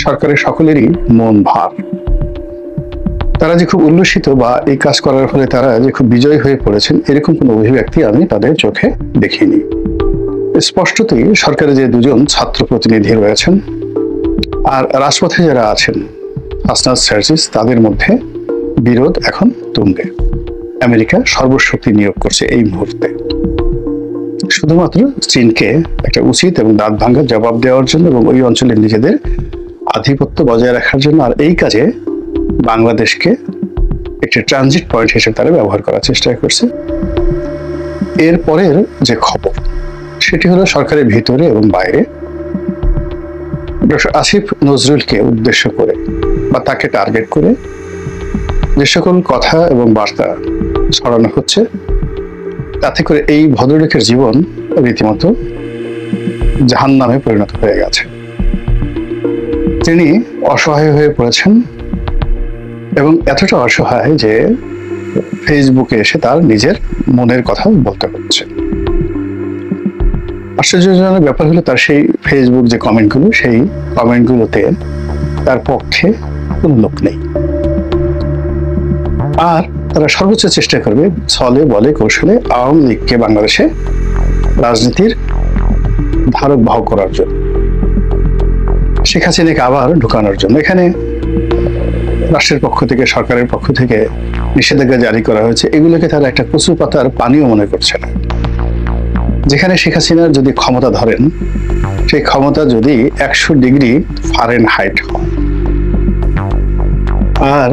সরকারের সকলেরই মন ভার। তারা যে খুব উল্লসিত বা এই কাজ করার ফলে তারা যে খুব বিজয়ী হয়ে পড়েছেন, এরকম কোনো অভিব্যক্তি আমি তাদের চোখে দেখিনি। স্পষ্টতই সরকারে যে দুজন ছাত্র প্রতিনিধি রয়েছেন আর রাজপথে যারা আছেন হাসনাত সার্জিস, তাদের মধ্যে বিরোধ এখন তুঙ্গে। আমেরিকা সর্বশক্তি নিয়োগ করছে এই মুহূর্তে শুধুমাত্র চীনকে একটা উচিত এবং দাঁত ভাঙার জবাব দেওয়ার জন্য এবং ওই অঞ্চলে নিজেদের আধিপত্য বজায় রাখার জন্য। আর এই কাজে বাংলাদেশকে একটি ট্রানজিট পয়েন্ট হিসেবে তারা ব্যবহার করার চেষ্টা করছে। এর পরের যে খবর সেটি হলো সরকারের ভিতরে এবং বাইরে ডক্টর আসিফ নজরুলকে উদ্দেশ্য করে বা তাকে টার্গেট করে যে সকল কথা এবং বার্তা ছড়ানো হচ্ছে, তাতে করে এই ভদ্রলোকের জীবন রীতিমতো জাহান্নামে পরিণত হয়ে গেছে। তিনি অসহায় হয়ে পড়েছেন এবং এতটা অসহায় যে ফেসবুকে এসে তার নিজের মনের কথা বলতে হচ্ছে। আশ্চর্যজনক ব্যাপার হলো তার সেই ফেসবুক যে কমেন্টগুলো, সেই কমেন্টগুলোতে তার পক্ষে কোনো লোক নেই। আর তারা সর্বোচ্চ চেষ্টা করবে ছলে বলে কৌশলে আওয়ামী লীগকে বাংলাদেশে রাজনীতির ধারক বাহক করার জন্য, শেখ হাসিনাকে আবার ঢুকানোর জন্য। এখানে রাষ্ট্রের পক্ষ থেকে, সরকারের পক্ষ থেকে নিষেধাজ্ঞা জারি করা হয়েছে, এগুলোকে তারা একটা কচু পাতার পানিও মনে করছে না। যেখানে শেখ হাসিনার যদি ক্ষমতা ধরেন, সেই ক্ষমতা যদি 100 ডিগ্রি ফারেনহাইট হয়, আর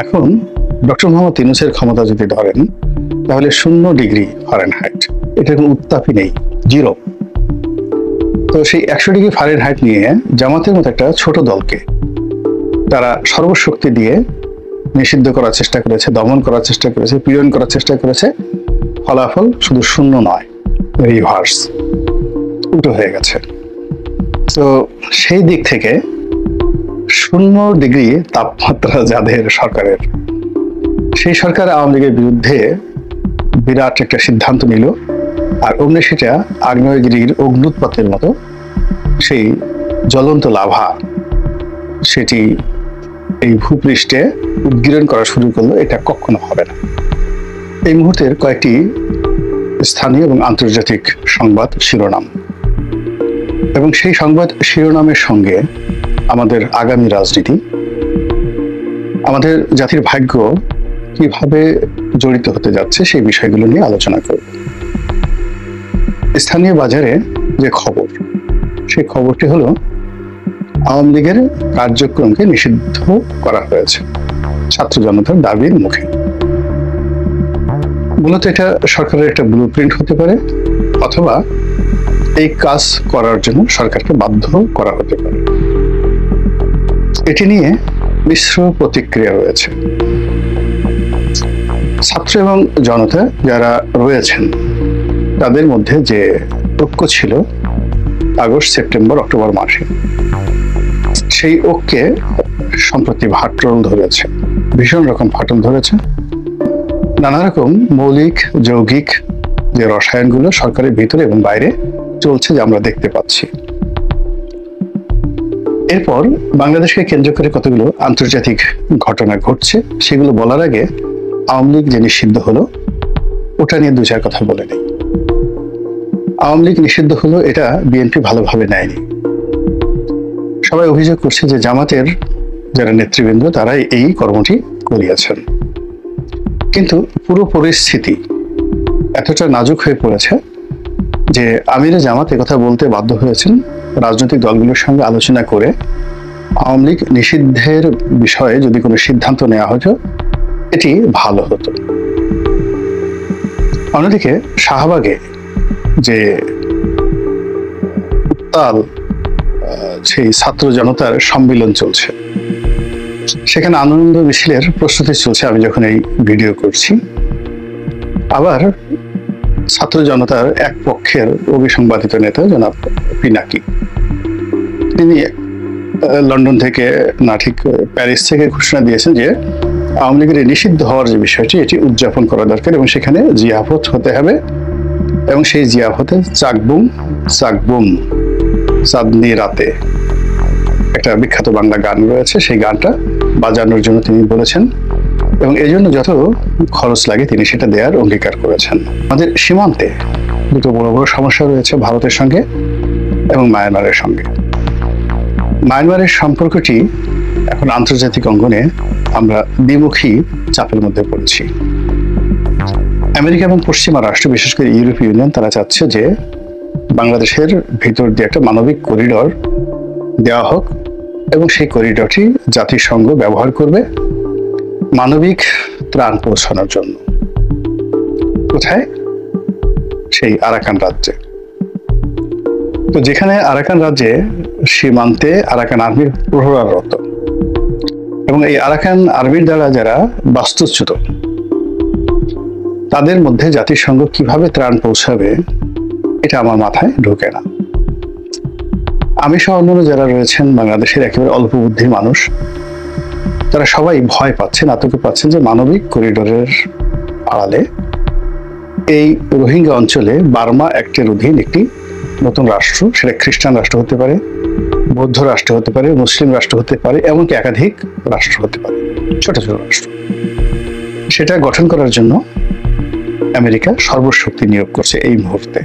এখন ডক্টর মোহাম্মদ ইউনূসের ক্ষমতা যদি ধরেন তাহলে 0 ডিগ্রি ফারেনহাইট, এটা কোনো উত্তাপই নেই, জিরো। তো সেই 100 ডিগ্রি ফারেনহাইট নিয়ে জামাতের মতো একটা ছোট দলকে তারা সর্বশক্তি দিয়ে নিষিদ্ধ করার চেষ্টা করেছে, দমন করার চেষ্টা করেছে, পীড়ন করার চেষ্টা করেছে। ফলাফল শুধু 0 নয়, রিভার্স, উল্টো হয়ে গেছে। তো সেই দিক থেকে 0 ডিগ্রি তাপমাত্রা যাদের সরকারের, সেই সরকার আওয়ামী লীগের বিরুদ্ধে বিরাট একটা সিদ্ধান্ত নিল, আর অমনি সেটা আগ্নেয়গিরির অগ্নুৎপাতের মতো সেই জ্বলন্ত লাভা সেটি এই ভূপৃষ্ঠে উদ্গীরণ করা শুরু করলো। এটা কখনো হবে না। এই মুহূর্তের কয়েকটি স্থানীয় এবং আন্তর্জাতিক সংবাদ শিরোনাম, এবং সেই সংবাদ শিরোনামের সঙ্গে আমাদের আগামী রাজনীতি, আমাদের জাতির ভাগ্য কিভাবে জড়িত হতে যাচ্ছে, সেই বিষয়গুলো নিয়ে আলোচনা করব। স্থানীয় বাজারে যে খবর, সেই খবরটি হলো আওয়ামী লীগের কার্যক্রমকে নিষিদ্ধ করা হয়েছে ছাত্র জনতার দাবির মুখে। মূলত এটা সরকারের একটা ব্লুপ্রিন্ট হতে পারে, অথবা এই কাজ করার জন্য সরকারকে বাধ্য করা হতে পারে। এটি নিয়ে মিশ্র প্রতিক্রিয়া রয়েছে। ছাত্র এবং জনতা যারা রয়েছেন তাদের মধ্যে যে ঐক্য ছিল আগস্ট, সেপ্টেম্বর, অক্টোবর মাসে, সেই ঐক্যে সম্প্রতি ফাটল ধরেছে, ভীষণ রকম ফাটল ধরেছে। নানা রকম মৌলিক যৌগিক যে রসায়নগুলো সরকারের ভিতরে এবং বাইরে চলছে, যে আমরা দেখতে পাচ্ছি। এরপর বাংলাদেশকে কেন্দ্র করে কতগুলো আন্তর্জাতিক ঘটনা ঘটছে, সেগুলো বলার আগে আওয়ামী লীগ যে নিষিদ্ধ হলো ওটা নিয়ে 2-4 কথা বলে নেই। আওয়ামী লীগ নিষিদ্ধ হলো, এটা বিএনপি ভালোভাবে নেয়নি। সবাই অভিযোগ করছে যে জামাতের যারা নেতৃবৃন্দ তারাই এই কর্মটি করিয়েছেন। কিন্তু পুরো পরিস্থিতি এতটা নাজুক হয়ে পড়েছে যে আমিরে জামাত একথা বলতে বাধ্য হয়েছেন রাজনৈতিক দলগুলোর সঙ্গে আলোচনা করে আওয়ামী লীগ নিষিদ্ধের বিষয়ে যদি কোনো সিদ্ধান্ত নেওয়া হতো এটি ভালো হতো। অন্যদিকে শাহবাগে যে উত্তাল সেই ছাত্র জনতার সম্মিলন চলছে, সেখানে আনন্দ মিছিলের প্রস্তুতি চলছে আমি যখন এই ভিডিও করছি। আবার ছাত্র জনতার এক পক্ষের অবিসংবাদিত নেতা জনাব পিনাকি, তিনি লন্ডন থেকে না ঠিক প্যারিস থেকে ঘোষণা দিয়েছেন যে আওয়ামী লীগের নিষিদ্ধ হওয়ার যে বিষয়টি, এটি উদযাপন করা দরকার এবং সেখানে জিয়াফত হতে হবে, এবং সেই জিয়াফতে চাকবুম চাকবুম চাঁদনি রাতে একটা বিখ্যাত বাংলা গান রয়েছে, সেই গানটা বাজানোর জন্য তিনি বলেছেন এবং এই জন্য যত খরচ লাগে তিনি সেটা দেওয়ার অঙ্গীকার করেছেন। আমাদের সীমান্তে দুটো বড় বড় সমস্যা রয়েছে, ভারতের সঙ্গে এবং মায়ানমারের সঙ্গে। মায়ানমারের সম্পর্কটি এখন আন্তর্জাতিক অঙ্গনে আমরা দ্বিমুখী চাপের মধ্যে পড়েছি। আমেরিকা এবং পশ্চিমা রাষ্ট্র, বিশেষ করে ইউরোপীয় ইউনিয়ন, তারা চাচ্ছে যে বাংলাদেশের ভিতর দিয়ে একটা মানবিক করিডর দেওয়া হোক এবং সেই করিডরটি জাতিসংঘ ব্যবহার করবে মানবিক ত্রাণ পৌঁছানোর জন্য। কোথায়? সেই আরাকান রাজ্যে। তো যেখানে আরাকান রাজ্যে সীমান্তে আরাকান আর্মির প্রহরারত এবং এই আরাকান আর্মির দ্বারা যারা বাস্তুচ্যুত, তাদের মধ্যে জাতিসংঘ কিভাবে ত্রাণ পৌঁছাবে এটা আমার মাথায় ঢোকে না। আমি সহ অন্যান্য যারা রয়েছেন বাংলাদেশের একেবারে অল্প বুদ্ধির মানুষ, তারা সবাই ভয় পাচ্ছেন, আতঙ্ক পাচ্ছেন যে মানবিক করিডোরের আড়ালে এই রোহিঙ্গা অঞ্চলে বার্মা অ্যাক্টের অধীন একটি নতুন রাষ্ট্র, সেটা খ্রিস্টান রাষ্ট্র হতে পারে, বৌদ্ধ রাষ্ট্র হতে পারে, মুসলিম রাষ্ট্র হতে পারে, এমনকি একাধিক রাষ্ট্র হতে পারে, ছোট ছোট রাষ্ট্র, সেটা গঠন করার জন্য আমেরিকা সর্বশক্তি নিয়োগ করছে এই মুহূর্তে।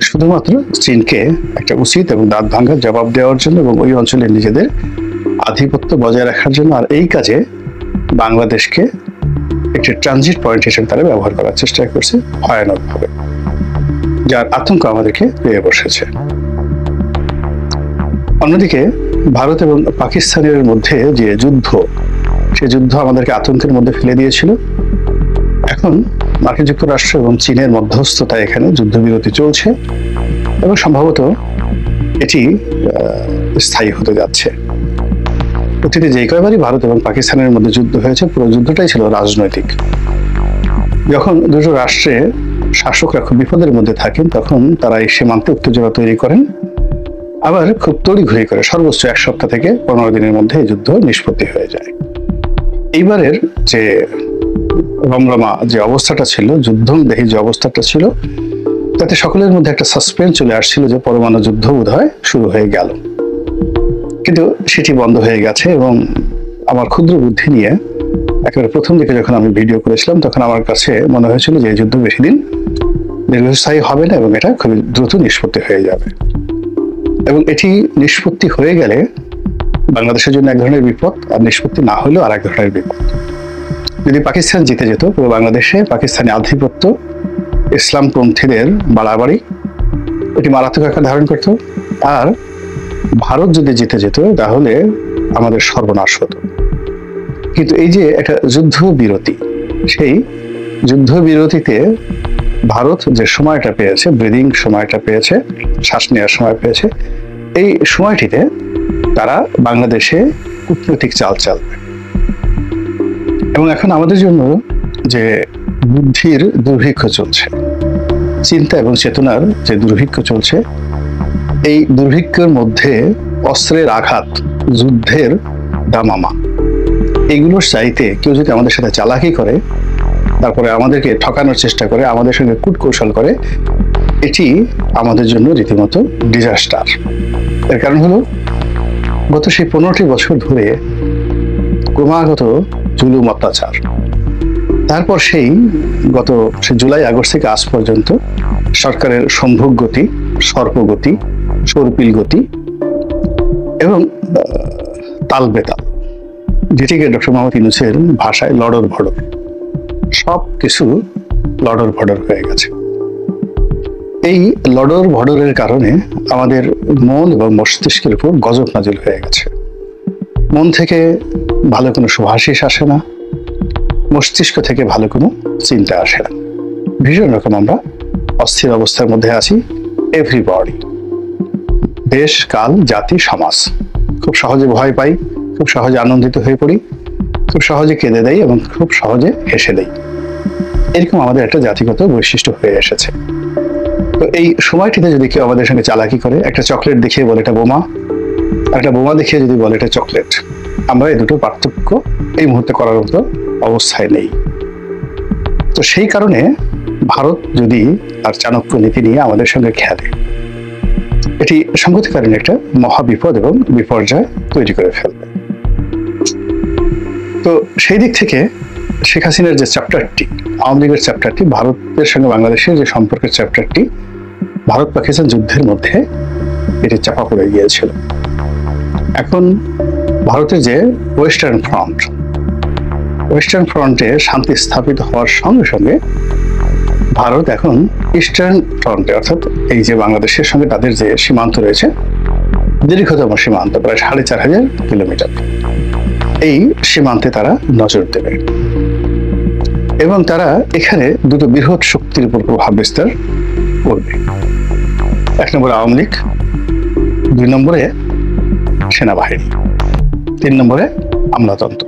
শুধুমাত্র চীনকে একটা উচিত এবং দাঁত ভাঙার জবাব দেওয়ার জন্য এবং ওই অঞ্চলে নিজেদের আধিপত্য বজায় রাখার জন্য। আর এই কাজে বাংলাদেশকে একটি ট্রানজিট পয়েন্ট হিসেবে তারা ব্যবহার করার চেষ্টা করছে ভয়ানকভাবে, যার আতঙ্ক আমাদেরকে পেয়ে বসেছে। অন্যদিকে ভারত এবং পাকিস্তানের মধ্যে যে যুদ্ধ, সে যুদ্ধ আমাদেরকে আতঙ্কের মধ্যে ফেলে দিয়েছিল। এখন মার্কিন যুক্তরাষ্ট্র এবং চীনের মধ্যস্থতায় এখানে যুদ্ধবিরতি চলছে এবং সম্ভবত এটি স্থায়ী হতে যাচ্ছে। অতীতে যে কয়বারই ভারত এবং পাকিস্তানের মধ্যে যুদ্ধ হয়েছে, পুরো যুদ্ধটাই ছিল রাজনৈতিক। যখন দুটো রাষ্ট্রে শাসকরা খুব বিপদের মধ্যে থাকেন, তখন তারা এই সীমান্তে উত্তেজনা তৈরি করেন, আবার খুব তড়িঘড়ি করে সর্বোচ্চ 1 সপ্তাহ থেকে 15 দিনের মধ্যে এই যুদ্ধ নিষ্পত্তি হয়ে যায়। এইবারের যে রমরমা যে অবস্থাটা ছিল, যুদ্ধদেহী যে অবস্থাটা ছিল, তাতে সকলের মধ্যে একটা সাসপেন্স চলে আসছিল যে পরমাণু যুদ্ধ বোধহয় শুরু হয়ে গেল, কিন্তু সেটি বন্ধ হয়ে গেছে। এবং আমার ক্ষুদ্র বুদ্ধি নিয়ে একেবারে প্রথম দিকে যখন আমি ভিডিও করেছিলাম, তখন আমার কাছে মনে হয়েছিল যে এই যুদ্ধ বেশি দিন দীর্ঘস্থায়ী হবে না এবং এটা খুবই দ্রুত নিষ্পত্তি হয়ে যাবে। এবং এটি নিষ্পত্তি হয়ে গেলে বাংলাদেশের জন্য এক ধরনের বিপদ, আর নিষ্পত্তি না হলেও আর এক ধরনের বিপদ। যদি পাকিস্তান জিতে যেত, পুরো বাংলাদেশে পাকিস্তানি আধিপত্য, ইসলামপন্থীদের বাড়াবাড়ি, এটি মারাত্মক আকার ধারণ করত। আর ভারত যদি জিতে যেত, তাহলে আমাদের সর্বনাশ হতো। কিন্তু এই যে একটা যুদ্ধবিরতি, সেই যুদ্ধবিরতিতে ভারত যে সময়টা পেয়েছে, ব্রিদিং সময়টা পেয়েছে, শ্বাস নেওয়ার সময় পেয়েছে, এই সময়টিতে তারা বাংলাদেশে কূটনৈতিক চাল চালবে। এবং এখন আমাদের জন্য যে বুদ্ধির দুর্ভিক্ষ চলছে, চিন্তা এবং চেতনার যে দুর্ভিক্ষ চলছে, এই দুর্ভিক্ষের মধ্যে অস্ত্রের আঘাত, যুদ্ধের দামামা, এগুলোর চাইতে কেউ যদি আমাদের সাথে চালাকি করে, তারপরে আমাদেরকে ঠকানোর চেষ্টা করে, আমাদের সঙ্গে কূটকৌশল করে, এটি আমাদের জন্য রীতিমতো ডিজাস্টার। এর কারণ হলো গত সেই 15টি বছর ধরে ক্রমাগত জুলুম, অত্যাচার, তারপর সেই জুলাই আগস্ট থেকে আজ পর্যন্ত সরকারের সম্ভোগ গতি, সর্পগতি, সর্পিল গতি এবং তাল বেতাল, যেটিকে ডক্টর মোহাম্মদ ইউনূসের ভাষায় লড়র ভড়র, সব কিছু লড়র ভড়র হয়ে গেছে। এই লড়র ভড়রের কারণে আমাদের মন এবং মস্তিষ্কের উপর গজব নাজিল হয়ে গেছে। মন থেকে ভালো কোনো সুভাষিস আসে না, মস্তিষ্ক থেকে ভালো কোনো চিন্তা আসে না। ভীষণ রকম আমরা অস্থির অবস্থার মধ্যে আছি। এভরিবডি, দেশ, কাল, জাতি, সমাজ, খুব সহজে ভয় পাই, খুব সহজে আনন্দিত হয়ে পড়ি, খুব সহজে কেঁদে দেয় এবং খুব সহজে হেসে দেয়। এরকম আমাদের একটা জাতিগত বৈশিষ্ট্য হয়ে এসেছে। তো এই সময়টিতে যদি কেউ আমাদের সঙ্গে চালাকি করে, একটা চকলেট দেখিয়ে বলে এটা বোমা, একটা বোমা দেখিয়ে যদি বলে এটা চকলেট, আমরা এই দুটো পার্থক্য এই মুহূর্তে করার মতো অবস্থায় নেই। তো সেই কারণে ভারত যদি তার চাণক্য নীতি নিয়ে আমাদের সঙ্গে খেলে, এটি সংগতিকালীন একটা মহাবিপদ এবং বিপর্যয় তৈরি করে ফেলবে। তো সেই দিক থেকে শেখ হাসিনার যে চ্যাপ্টারটি, আওয়ামী লীগের চ্যাপ্টারটি, ভারতের সঙ্গে বাংলাদেশের যে সম্পর্কের চ্যাপ্টারটি, ভারত পাকিস্তান যুদ্ধের মধ্যে এটি চাপা পড়ে গিয়েছিল। এখন ভারতের যে ওয়েস্টার্ন ফ্রন্টে শান্তি স্থাপিত হওয়ার সঙ্গে সঙ্গে ভারত এখন ইস্টার্ন ফ্রন্টে, অর্থাৎ এই যে বাংলাদেশের সঙ্গে তাদের যে সীমান্ত রয়েছে, দীর্ঘতম সীমান্ত প্রায় 4500 কিলোমিটার, এই সীমান্তে তারা নজর দেবে এবং তারা এখানে দুটো বৃহৎ শক্তির উপর প্রভাব বিস্তার করবে। 1 নম্বরে আওয়ামী লীগ, 2 নম্বরে সেনাবাহিনী, 3 নম্বরে আমলাতন্ত্র,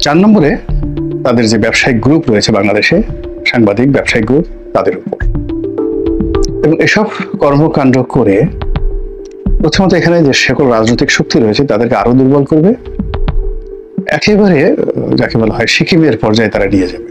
4 নম্বরে তাদের যে ব্যবসায়িক গ্রুপ রয়েছে বাংলাদেশে, সাংবাদিক ব্যবসায়িক গ্রুপ, তাদের উপর। এবং এসব কর্মকাণ্ড করে প্রথমত এখানে যে সকল রাজনৈতিক শক্তি রয়েছে তাদেরকে আরো দুর্বল করবে, একেবারে যাকে বলা হয় সিকিমের পর্যায়ে তারা নিয়ে যাবে।